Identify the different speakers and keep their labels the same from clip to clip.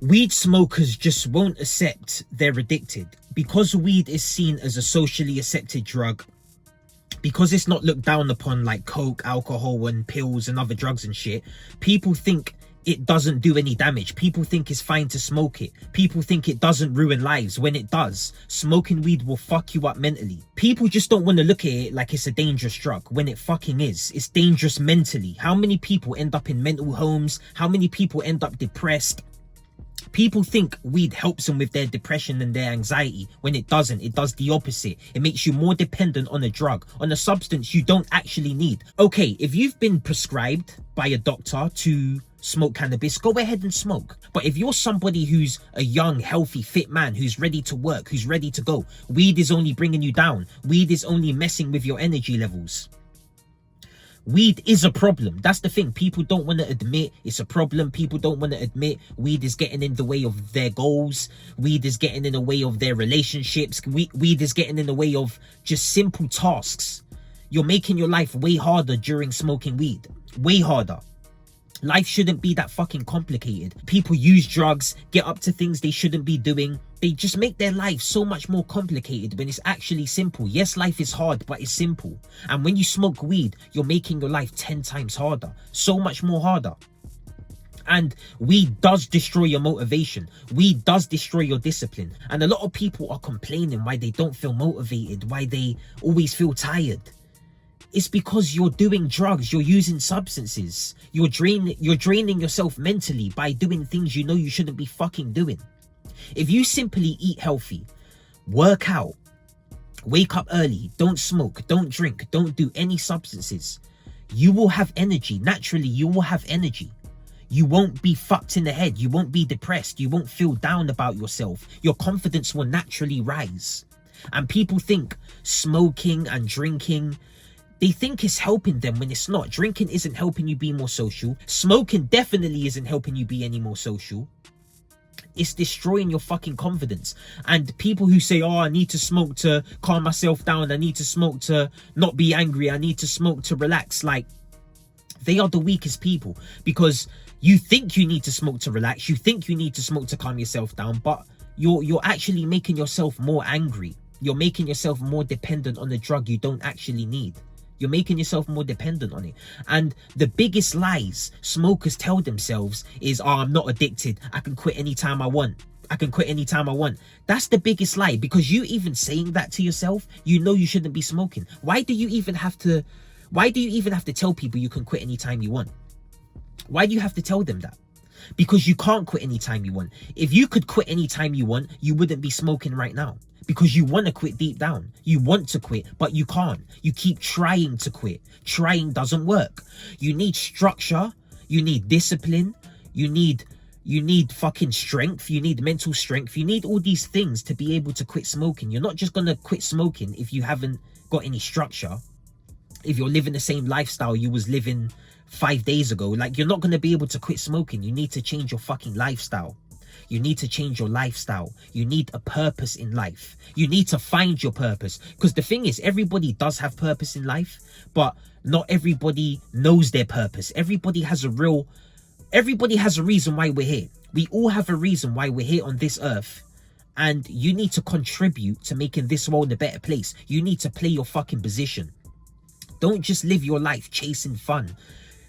Speaker 1: Weed smokers just won't accept they're addicted. Because weed is seen as a socially accepted drug, because it's not looked down upon like coke, alcohol and pills and other drugs and shit, people think it doesn't do any damage. People think it's fine to smoke it. People think it doesn't ruin lives, when it does. Smoking weed will fuck you up mentally. People just don't want to look at it like it's a dangerous drug, when it fucking is. It's dangerous mentally. How many people end up in mental homes? How many people end up depressed? People think weed helps them with their depression and their anxiety, when it doesn't. It does the opposite. It makes you more dependent on a drug, on a substance you don't actually need. Okay, if you've been prescribed by a doctor to smoke cannabis, go ahead and smoke. But if you're somebody who's a young, healthy, fit man, who's ready to work, who's ready to go, weed is only bringing you down. Weed is only messing with your energy levels. Weed is a problem. That's the thing. People don't want to admit it's a problem. People don't want to admit weed is getting in the way of their goals. Weed is getting in the way of their relationships. Weed is getting in the way of just simple tasks. You're making your life way harder during smoking weed. Way harder. Life shouldn't be that fucking complicated. People use drugs, get up to things they shouldn't be doing. They just make their life so much more complicated when it's actually simple. Yes, life is hard, but it's simple. And when you smoke weed, you're making your life 10 times harder. So much more harder. And weed does destroy your motivation. Weed does destroy your discipline. And a lot of people are complaining why they don't feel motivated, why they always feel tired. It's because you're doing drugs, you're using substances. You're draining yourself mentally by doing things you know you shouldn't be fucking doing. If you simply eat healthy, work out, wake up early, don't smoke, don't drink, don't do any substances, you will have energy. Naturally, you will have energy. You won't be fucked in the head. You won't be depressed. You won't feel down about yourself. Your confidence will naturally rise. And people think smoking and drinking, they think it's helping them when it's not. Drinking isn't helping you be more social. Smoking definitely isn't helping you be any more social. It's destroying your fucking confidence. And people who say, oh, I need to smoke to calm myself down, I need to smoke to not be angry, I need to smoke to relax, like, they are the weakest people. Because you think you need to smoke to relax, you think you need to smoke to calm yourself down, but you're actually making yourself more angry. You're making yourself more dependent on a drug you don't actually need. You're making yourself more dependent on it. And the biggest lies smokers tell themselves is, oh, I'm not addicted. I can quit anytime I want. I can quit anytime I want. That's the biggest lie, because you even saying that to yourself, you know you shouldn't be smoking. Why do you even have to tell people you can quit anytime you want? Why do you have to tell them that? Because you can't quit anytime you want. If you could quit anytime you want, you wouldn't be smoking right now. Because you want to quit deep down. You want to quit, but you can't. You keep trying to quit. Trying doesn't work. You need structure. You need discipline. You need fucking strength. You need mental strength. You need all these things to be able to quit smoking. You're not just going to quit smoking if you haven't got any structure. If you're living the same lifestyle you was living 5 days ago, like, you're not going to be able to quit smoking. You need to change your fucking lifestyle. You need to change your lifestyle. You need a purpose in life. You need to find your purpose. Because the thing is, everybody does have purpose in life, but not everybody knows their purpose. Everybody has a reason why we're here. We all have a reason why we're here on this earth. And you need to contribute to making this world a better place. You need to play your fucking position. Don't just live your life chasing fun.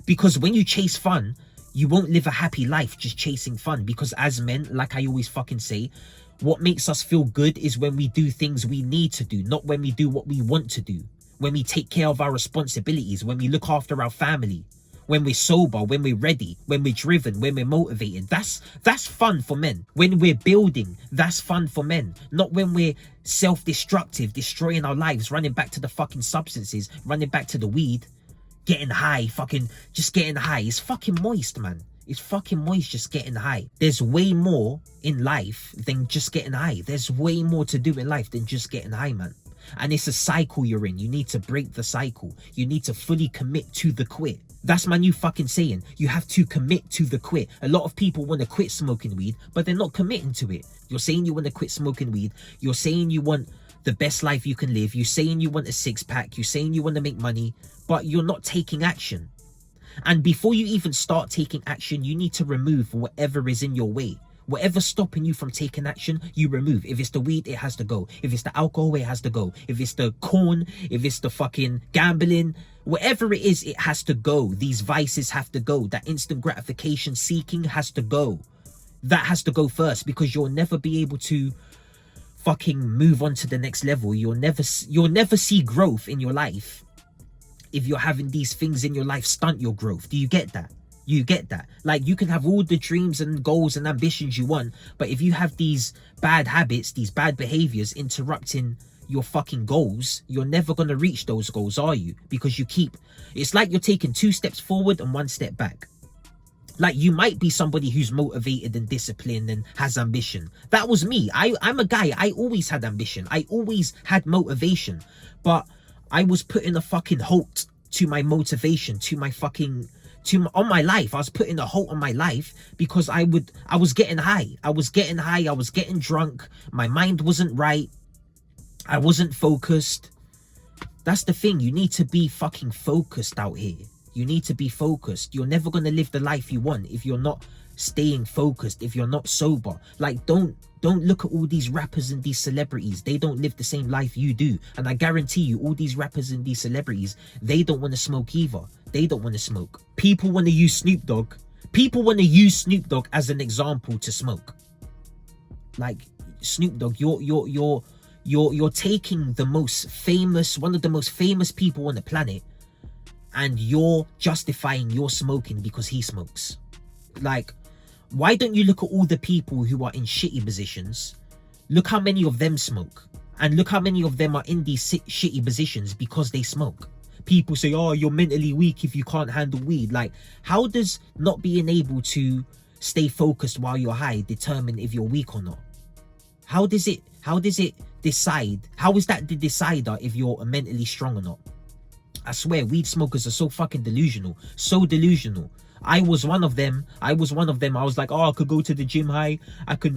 Speaker 1: Because when you chase fun, you won't live a happy life just chasing fun. Because as men, like I always fucking say, what makes us feel good is when we do things we need to do, not when we do what we want to do. When we take care of our responsibilities, when we look after our family, when we're sober, when we're ready, when we're driven, when we're motivated. That's fun for men. When we're building, that's fun for men. Not when we're self-destructive, destroying our lives, running back to the fucking substances, running back to the weed. Getting high, just getting high. It's fucking moist, man. It's fucking moist just getting high. There's way more in life than just getting high. There's way more to do in life than just getting high, man. And it's a cycle you're in. You need to break the cycle. You need to fully commit to the quit. That's my new fucking saying. You have to commit to the quit. A lot of people want to quit smoking weed, but they're not committing to it. You're saying you want to quit smoking weed. You're saying you want the best life you can live. You're saying you want a six-pack. You're saying you want to make money, but you're not taking action. And before you even start taking action, you need to remove whatever is in your way. Whatever's stopping you from taking action, you remove. If it's the weed, it has to go. If it's the alcohol, it has to go. If it's the corn, if it's the fucking gambling, whatever it is, it has to go. These vices have to go. That instant gratification seeking has to go. That has to go first, because you'll never be able to fucking move on to the next level. You'll never see growth in your life if you're having these things in your life stunt your growth. Do you get that? You get that? Like, you can have all the dreams and goals and ambitions you want, but if you have these bad habits, these bad behaviors interrupting your fucking goals, you're never going to reach those goals, are you? Because it's like you're taking 2 steps forward and 1 step back. Like, you might be somebody who's motivated and disciplined and has ambition. That was me. I'm a guy. I always had ambition. I always had motivation, but I was putting a fucking halt to my motivation, on my life. I was putting a halt on my life because I was getting high. I was getting drunk. My mind wasn't right. I wasn't focused. That's the thing. You need to be fucking focused out here. You need to be focused. You're never going to live the life you want if you're not staying focused, if you're not sober. Like, don't look at all these rappers and these celebrities. They don't live the same life you do. And I guarantee you, all these rappers and these celebrities, they don't want to smoke either. They don't want to smoke. People want to use Snoop Dogg. People want to use Snoop Dogg as an example to smoke. Like, Snoop Dogg, you're taking one of the most famous people on the planet, and you're justifying your smoking because he smokes. Like, why don't you look at all the people who are in shitty positions? Look how many of them smoke, and look how many of them are in these shitty positions because they smoke. People say, oh, you're mentally weak if you can't handle weed. Like, how does not being able to stay focused while you're high determine if you're weak or not? How does it decide? How is that the decider if you're mentally strong or not? I swear, weed smokers are so fucking delusional. So delusional. I was one of them. I was like, oh, I could go to the gym high. I can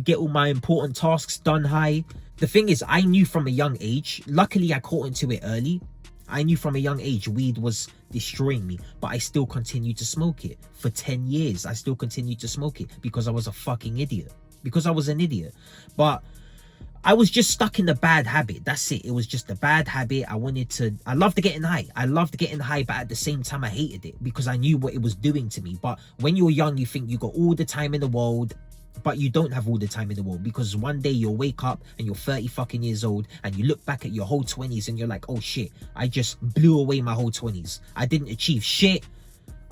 Speaker 1: get all my important tasks done high. The thing is, I knew from a young age. Luckily, I caught into it early. I knew from a young age weed was destroying me, but I still continued to smoke it. For 10 years, I still continued to smoke it because I was a fucking idiot. Because I was an idiot. But I was just stuck in the bad habit. That's it. It was just a bad habit. I loved getting high. I loved getting high, but at the same time, I hated it because I knew what it was doing to me. But when you're young, you think you got all the time in the world, but you don't have all the time in the world, because one day you'll wake up and you're 30 fucking years old and you look back at your whole 20s and you're like, oh shit, I just blew away my whole 20s. I didn't achieve shit.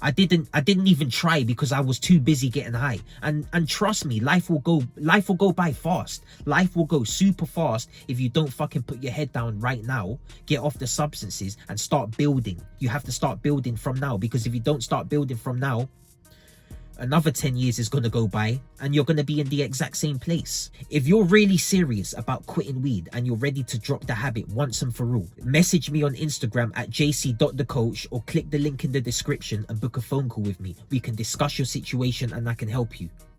Speaker 1: I didn't even try because I was too busy getting high. And trust me, life will go by fast. Life will go super fast if you don't fucking put your head down right now, get off the substances and start building. You have to start building from now, because if you don't start building from now, another 10 years is going to go by and you're going to be in the exact same place. If you're really serious about quitting weed and you're ready to drop the habit once and for all, message me on Instagram at jc.thecoach or click the link in the description and book a phone call with me. We can discuss your situation and I can help you.